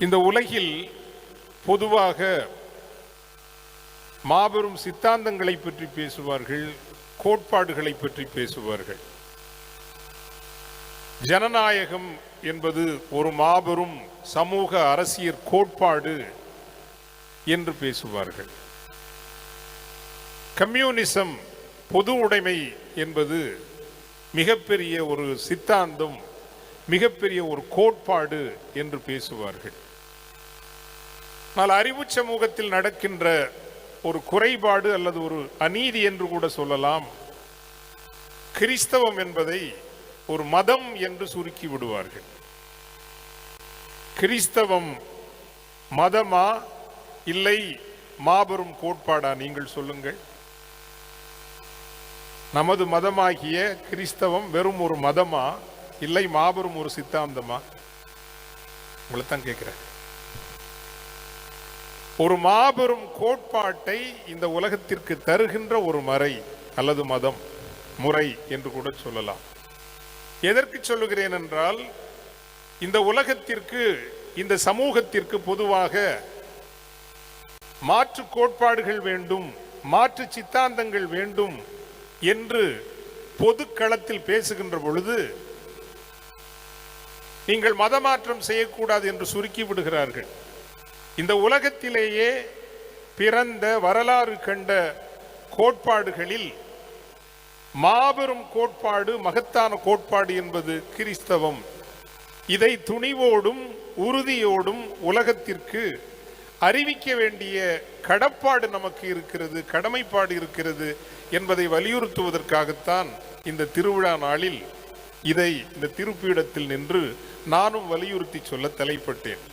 இந்த உலகில் பொதுவாக மாபெரும் சித்தாந்தங்களை பற்றி பேசுவார்கள், கோட்பாடுகளை பற்றி பேசுவார்கள். ஜனநாயகம் என்பது ஒரு மாபெரும் சமூக அரசியல் கோட்பாடு என்று பேசுவார்கள். கம்யூனிசம், பொது உடைமை என்பது மிகப்பெரிய ஒரு சித்தாந்தம், மிகப்பெரிய ஒரு கோட்பாடு என்று பேசுவார்கள். ஆனால் அறிவு சமூகத்தில் நடக்கின்ற ஒரு குறைபாடு அல்லது ஒரு அநீதி என்று கூட சொல்லலாம். கிறிஸ்தவம் என்பதை ஒரு மதம் என்று சுருக்கி விடுவார்கள். கிறிஸ்தவம் மதமா இல்லை மாபெரும் கோட்பாடா? நீங்கள் சொல்லுங்கள். நமது மதமாகிய கிறிஸ்தவம் வெறும் ஒரு மதமா இல்லை மாபெரும் ஒரு சித்தாந்தமா? உங்களைத்தான் கேட்கிறேன். ஒரு மாபெரும் கோட்பாட்டை இந்த உலகத்திற்கு தருகின்ற ஒரு மறை அல்லது மதம், முறை என்று கூட சொல்லலாம். எதற்கு சொல்லுகிறேன் என்றால், இந்த உலகத்திற்கு, இந்த சமூகத்திற்கு பொதுவாக மாற்று கோட்பாடுகள் வேண்டும், மாற்று சித்தாந்தங்கள் வேண்டும் என்று பொது களத்தில் பேசுகின்ற பொழுது நீங்கள் மதமாற்றம் செய்யக்கூடாது என்று சுருக்கி விடுகிறார்கள். இந்த உலகத்திலேயே பிறந்த வரலாறு கண்ட கோட்பாடுகளில் மாபெரும் கோட்பாடு, மகத்தான கோட்பாடு என்பது கிறிஸ்தவம். இதை துணிவோடும் உறுதியோடும் உலகத்திற்கு அறிவிக்க வேண்டிய கடப்பாடு நமக்கு இருக்கிறது, கடமைப்பாடு இருக்கிறது என்பதை வலியுறுத்துவதற்காகத்தான் இந்த திருவிழா நாளில் இதை இந்த திருப்பீடத்தில் நின்று நானும் வலியுறுத்தி சொல்ல தலைப்பட்டேன்.